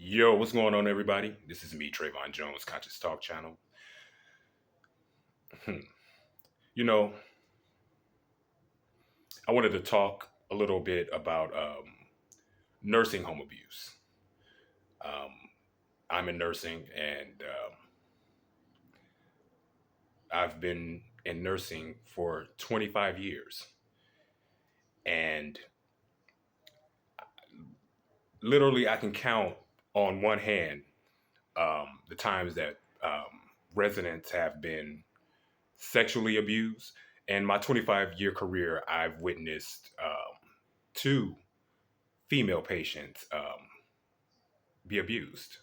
Yo, what's going on, everybody? This is me, Trayvon Jones, Conscious Talk Channel. Hmm. You know, I wanted to talk a little bit about nursing home abuse. Um, I'm in nursing, and I've been in nursing for 25 years. And literally, I can count on one hand the times that residents have been sexually abused. In my 25-year career, I've witnessed two female patients be abused,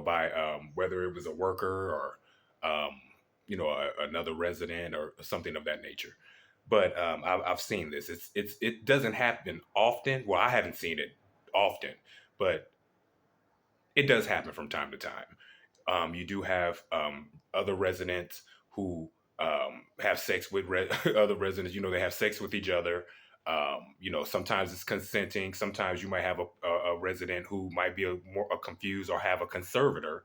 by whether it was a worker or, another resident or something of that nature. But I've seen this. It doesn't happen often. Well, I haven't seen it often, but it does happen from time to time. You do have other residents who have sex with other residents. They have sex with each other. Sometimes it's consenting. Sometimes you might have a resident who might be more confused or have a conservator.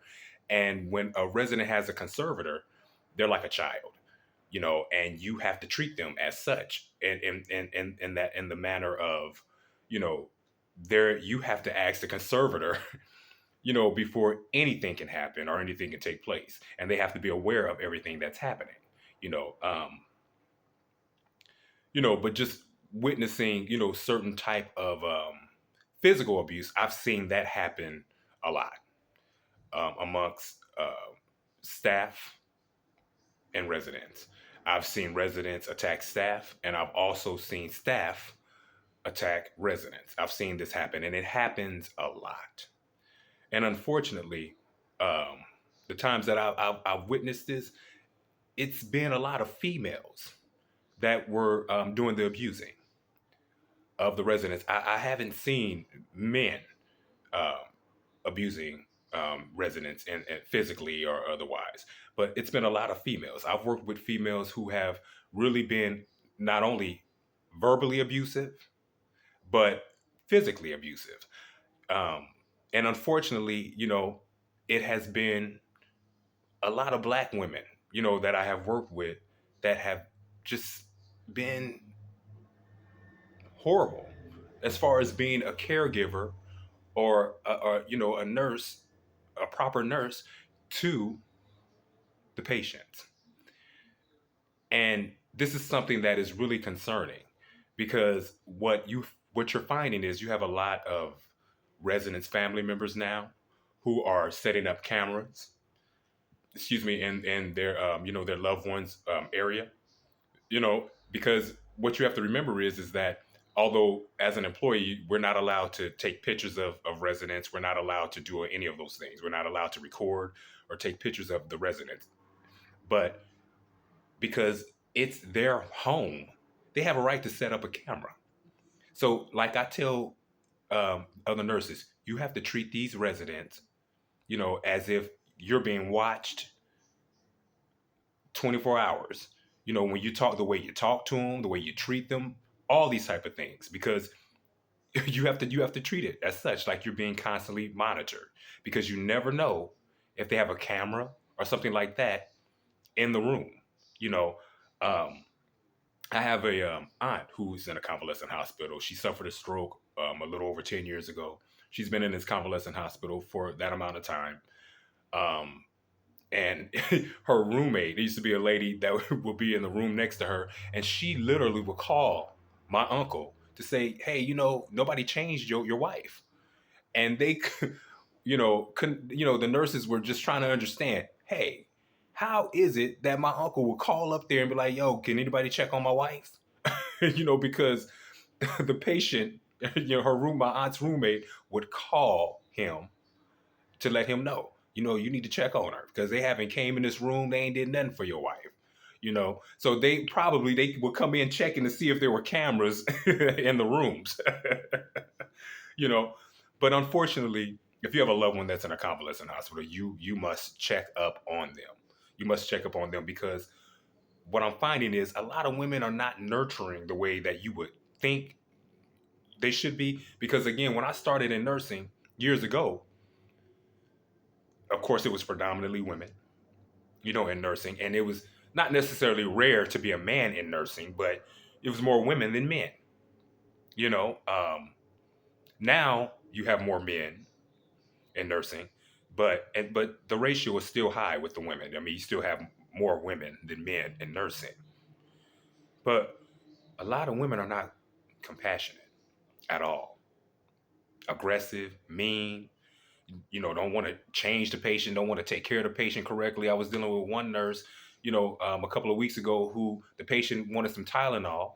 And when a resident has a conservator, they're like a child, and you have to treat them as such. And in that in the manner of, you know, there you have to ask the conservator before anything can happen or anything can take place. And they have to be aware of everything that's happening, you know. But just witnessing, certain type of physical abuse, I've seen that happen a lot amongst staff and residents. I've seen residents attack staff, and I've also seen staff attack residents. I've seen this happen, and it happens a lot. And unfortunately, um, the times that I've witnessed this, it's been a lot of females that were doing the abusing of the residents. I haven't seen men um, abusing residents and physically or otherwise, but it's been a lot of females. I've worked with females who have really been not only verbally abusive, but physically abusive. Um, and unfortunately, it has been a lot of black women, that I have worked with that have just been horrible as far as being a caregiver or a nurse, a proper nurse to the patient. And this is something that is really concerning because what you're finding is you have a lot of residents, family members now who are setting up cameras, excuse me, in their their loved ones area, because what you have to remember is that although as an employee we're not allowed to take pictures of residents, we're not allowed to do any of those things, we're not allowed to record or take pictures of the residents, but because it's their home, they have a right to set up a camera. So like I tell other nurses, you have to treat these residents, as if you're being watched 24 hours. When you talk, the way you talk to them, the way you treat them, all these type of things, because you have to treat it as such, like you're being constantly monitored, because you never know if they have a camera or something like that in the room. You know, um, I have a aunt who's in a convalescent hospital. She suffered a stroke a little over 10 years ago. She's been in this convalescent hospital for that amount of time. Um, and her roommate, there used to be a lady that would be in the room next to her, and she literally would call my uncle to say, "Hey, nobody changed your wife." And they, couldn't, the nurses were just trying to understand, hey, how is it that my uncle would call up there and be like, "Yo, can anybody check on my wife?" Because the patient, my aunt's roommate would call him to let him know, you need to check on her because they haven't came in this room. They ain't did nothing for your wife. So they would come in checking to see if there were cameras in the rooms. you know, but unfortunately, if you have a loved one that's in a convalescent hospital, you must check up on them. You must check up on them because what I'm finding is a lot of women are not nurturing the way that you would think they should be. Because again, when I started in nursing years ago, Of course, it was predominantly women, in nursing, and it was not necessarily rare to be a man in nursing, but it was more women than men. You know, now you have more men in nursing, but the ratio is still high with the women. I mean, you still have more women than men in nursing, but a lot of women are not compassionate at all. Aggressive, mean, don't want to change the patient, don't want to take care of the patient correctly. I was dealing with one nurse, a couple of weeks ago, who the patient wanted some Tylenol,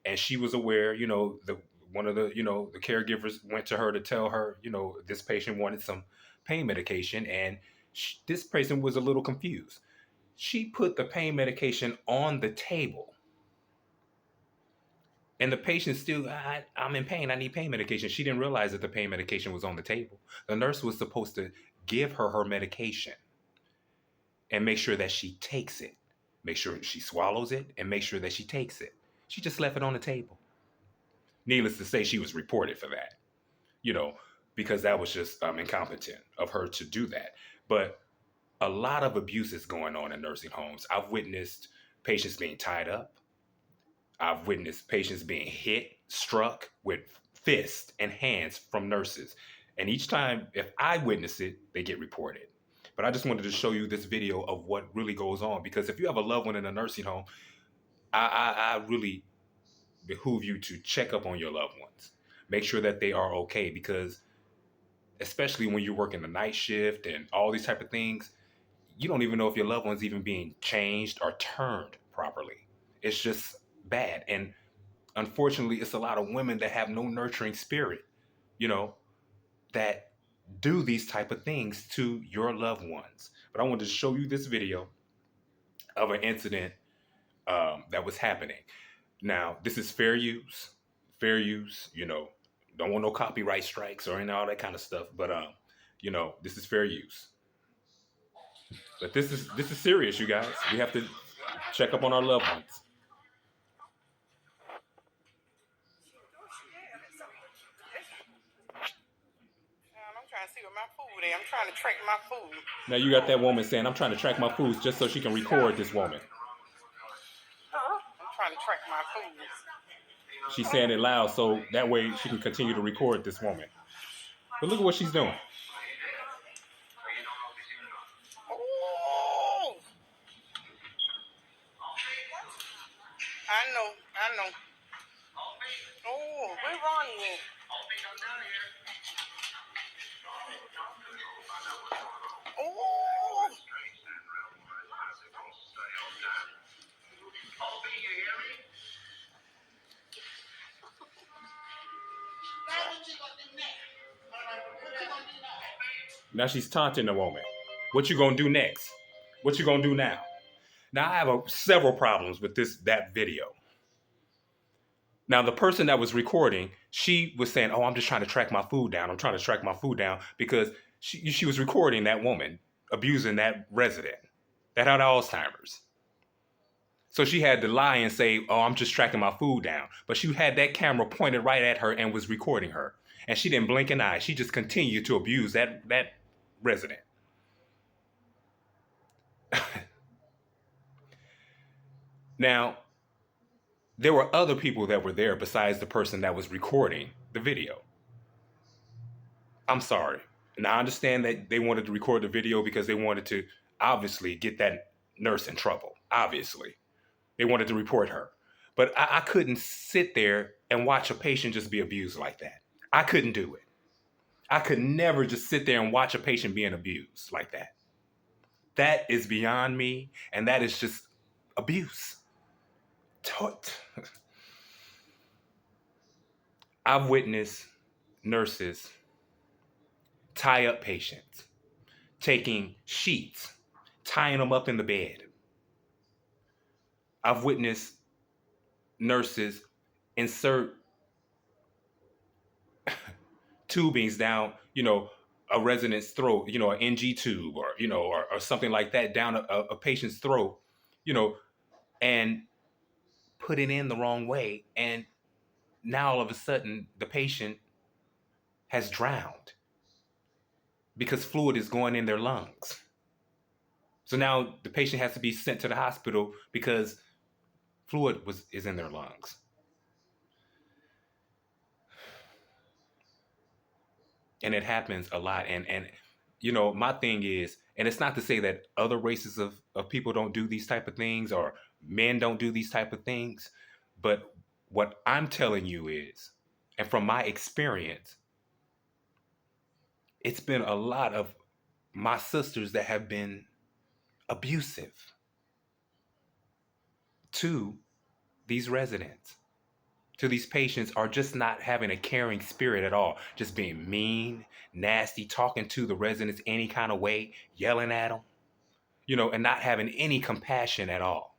and she was aware, the one of the, the caregivers went to her to tell her, this patient wanted some pain medication, and this patient was a little confused. She put the pain medication on the table, and the patient still, I'm in pain, I need pain medication. She didn't realize that the pain medication was on the table. The nurse was supposed to give her her medication and make sure that she takes it, make sure she swallows it, and make sure that she takes it. She just left it on the table. Needless to say, she was reported for that, you know, because that was just incompetent of her to do that. But a lot of abuse is going on in nursing homes. I've witnessed patients being tied up. I've witnessed patients being hit, struck with fists and hands from nurses. And each time, if I witness it, they get reported. But I just wanted to show you this video of what really goes on, because if you have a loved one in a nursing home, I really behoove you to check up on your loved ones. Make sure that they are okay, because especially when you're working the night shift and all these type of things, you don't even know if your loved one's even being changed or turned properly. It's just bad. And unfortunately, it's a lot of women that have no nurturing spirit, you know, that do these type of things to your loved ones. But I wanted to show you this video of an incident that was happening. Now, this is fair use, don't want no copyright strikes or any all that kind of stuff. But this is fair use. But this is serious, you guys. We have to check up on our loved ones. I'm trying to see what my food is. I'm trying to track my food. Now you got that woman saying, "I'm trying to track my foods," just so she can record this woman. I'm trying to track my food. She's saying it loud so that way she can continue to record this woman. But look at what she's doing. Oh, I know. Oh, where Ronnie at? Oh, Now she's taunting the woman. What you gonna do next? What you gonna do now? Now I have several problems with that video. Now the person that was recording, she was saying, "Oh, I'm just trying to track my food down. I'm trying to track my food down," because she was recording that woman abusing that resident that had Alzheimer's. So she had to lie and say, "Oh, I'm just tracking my food down." But she had that camera pointed right at her and was recording her. And she didn't blink an eye. She just continued to abuse that resident. Now, there were other people that were there besides the person that was recording the video. I'm sorry. And I understand that they wanted to record the video because they wanted to obviously get that nurse in trouble. Obviously. They wanted to report her. But I couldn't sit there and watch a patient just be abused like that. I couldn't do it. I could never just sit there and watch a patient being abused like that. That is beyond me, and that is just abuse. I've witnessed nurses tie up patients, taking sheets, tying them up in the bed. I've witnessed nurses insert tubings down, a resident's throat, an NG tube, or, or something like that down a patient's throat, and put it in the wrong way. And now all of a sudden the patient has drowned because fluid is going in their lungs. So now the patient has to be sent to the hospital because fluid is in their lungs. And it happens a lot. And my thing is, and it's not to say that other races of people don't do these type of things or men don't do these type of things, but what I'm telling you is, and from my experience, it's been a lot of my sisters that have been abusive to these residents, to these patients, are just not having a caring spirit at all, just being mean, nasty, talking to the residents any kind of way, yelling at them, and not having any compassion at all.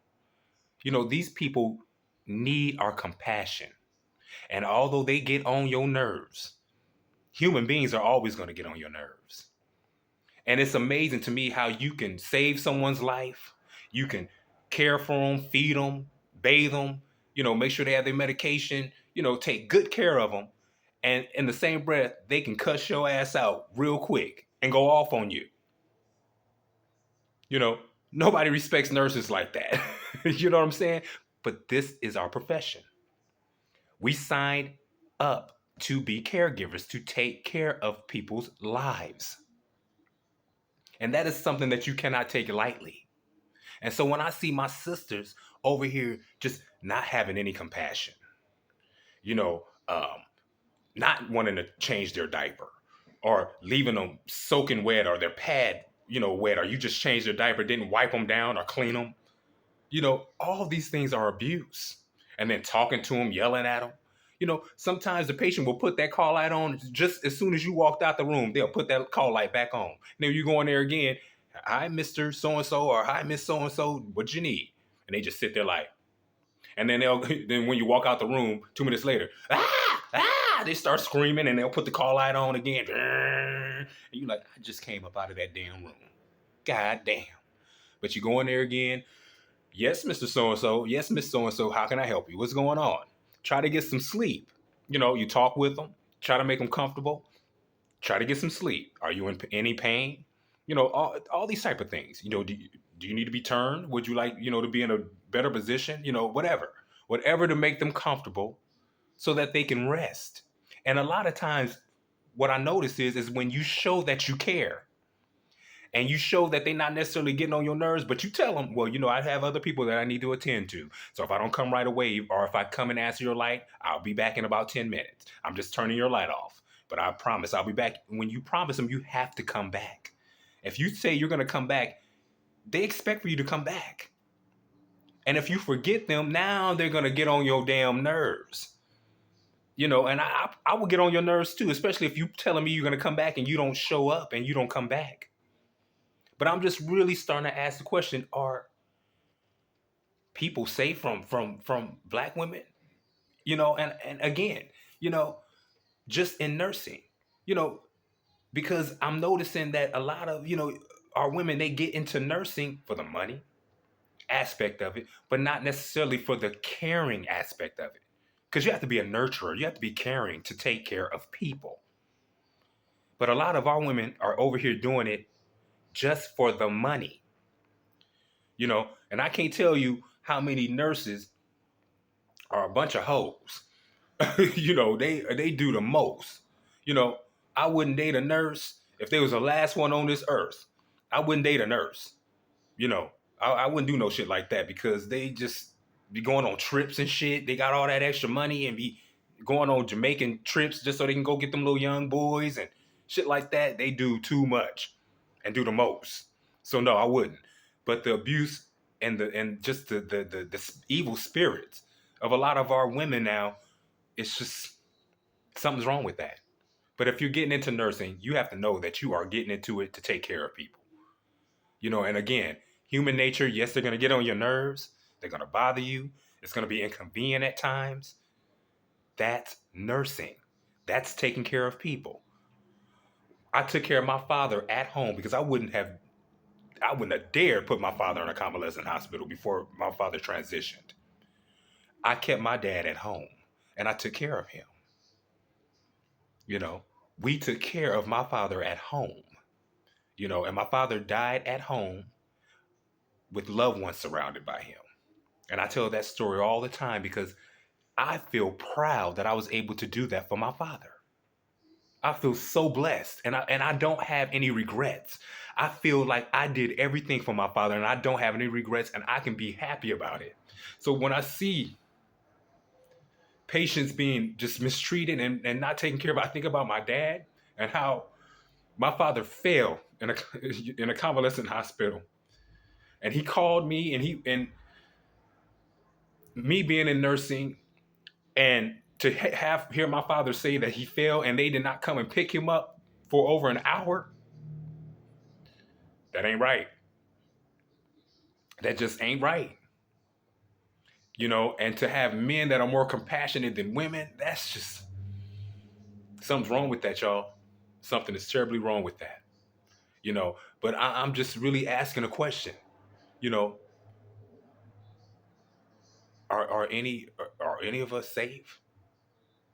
These people need our compassion. And although they get on your nerves, human beings are always going to get on your nerves. And it's amazing to me how you can save someone's life. You can care for them, feed them, bathe them, make sure they have their medication, take good care of them. And in the same breath, they can cuss your ass out real quick and go off on you. Nobody respects nurses like that. You know what I'm saying? But this is our profession. We signed up to be caregivers, to take care of people's lives. And that is something that you cannot take lightly. And so when I see my sisters over here just not having any compassion, you know, um, not wanting to change their diaper or leaving them soaking wet or their pad, wet, or you just changed their diaper, didn't wipe them down or clean them. All these things are abuse. And then talking to them, yelling at them. Sometimes the patient will put that call light on just as soon as you walked out the room. They'll put that call light back on. Then you go in there again. Hi, Mr. So-and-so, or hi, Miss So-and-so. What you need? And they just sit there like, and then then when you walk out the room 2 minutes later, they start screaming and they'll put the call light on again. And you're like, I just came up out of that damn room. God damn. But you go in there again. Yes, Mr. So-and-so. Yes, Miss So-and-so. How can I help you? What's going on? Try to get some sleep. You talk with them. Try to make them comfortable. Try to get some sleep. Are you in any pain? All these type of things. Do you need to be turned? Would you like, to be in a better position? Whatever to make them comfortable so that they can rest. And a lot of times what I notice is when you show that you care, and you show that they're not necessarily getting on your nerves, but you tell them, well, I have other people that I need to attend to. So if I don't come right away, or if I come and ask your light, I'll be back in about 10 minutes. I'm just turning your light off. But I promise I'll be back. When you promise them, you have to come back. If you say you're going to come back, they expect for you to come back. And if you forget them, now they're going to get on your damn nerves. And I will get on your nerves too, especially if you telling me you're going to come back and you don't show up and you don't come back. But I'm just really starting to ask the question, are people safe from Black women? And again, just in nursing, because I'm noticing that a lot of, our women, they get into nursing for the money aspect of it, but not necessarily for the caring aspect of it. Because you have to be a nurturer. You have to be caring to take care of people. But a lot of our women are over here doing it just for the money. And I can't tell you how many nurses are a bunch of hoes. They do the most. I wouldn't date a nurse if they was the last one on this earth. I wouldn't date a nurse. I wouldn't do no shit like that because they just be going on trips and shit. They got all that extra money and be going on Jamaican trips just so they can go get them little young boys and shit like that. They do too much and do the most. So no, I wouldn't. But the abuse and just the evil spirits of a lot of our women now, it's just something's wrong with that. But if you're getting into nursing, you have to know that you are getting into it to take care of people. And again, human nature, yes, they're going to get on your nerves. They're going to bother you. It's going to be inconvenient at times. That's nursing. That's taking care of people. I took care of my father at home because I wouldn't have dared put my father in a convalescent hospital before my father transitioned. I kept my dad at home and I took care of him. We took care of my father at home. And my father died at home with loved ones surrounded by him. And I tell that story all the time because I feel proud that I was able to do that for my father. I feel so blessed, and I don't have any regrets. I feel like I did everything for my father and I don't have any regrets, and I can be happy about it. So when I see patients being just mistreated and not taken care of, I think about my dad and how my father fell in a in a convalescent hospital. And he called me, and me being in nursing, and to have hear my father say that he fell and they did not come and pick him up for over an hour, that ain't right. That just ain't right. And to have men that are more compassionate than women, that's just something's wrong with that, y'all. Something is terribly wrong with that. But I'm just really asking a question. You know, are any of us safe?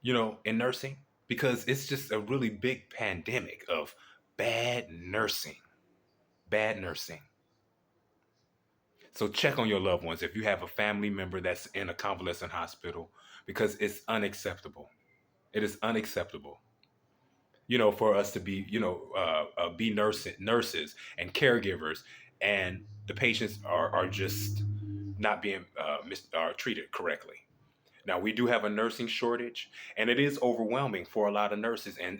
In nursing, because it's just a really big pandemic of bad nursing, bad nursing. So check on your loved ones if you have a family member that's in a convalescent hospital, because it's unacceptable. It is unacceptable. For us to be nurses and caregivers, and the patients are just not being treated correctly. Now we do have a nursing shortage, and it is overwhelming for a lot of nurses and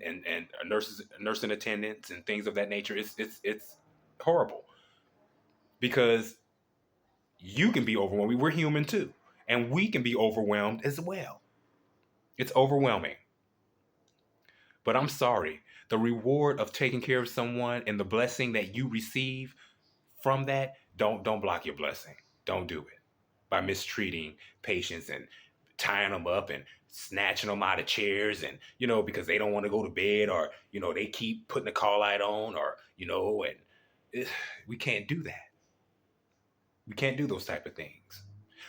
nurses, nursing attendants, and things of that nature. It's horrible because you can be overwhelmed. We're human too, and we can be overwhelmed as well. It's overwhelming. But I'm sorry, the reward of taking care of someone and the blessing that you receive from that, don't block your blessing. Don't do it by mistreating patients and tying them up and snatching them out of chairs, and because they don't want to go to bed, or they keep putting the call light on, or and we can't do that. We can't do those type of things.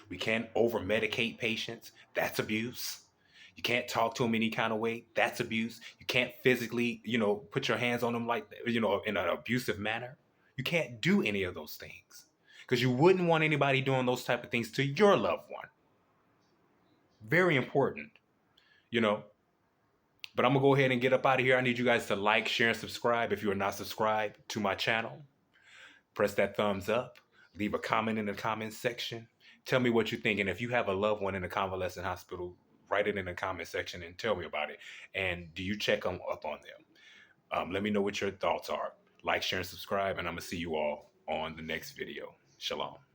We can't over medicate patients. That's abuse. You can't talk to them any kind of way. That's abuse. You can't physically, put your hands on them like, in an abusive manner. You can't do any of those things because you wouldn't want anybody doing those type of things to your loved one. Very important, you know. But I'm going to go ahead and get up out of here. I need you guys to like, share, and subscribe if you are not subscribed to my channel. Press that thumbs up. Leave a comment in the comments section. Tell me what you think. And if you have a loved one in a convalescent hospital, write it in the comment section and tell me about it. And do you check up on them? Let me know what your thoughts are. Like, share, and subscribe. And I'm going to see you all on the next video. Shalom.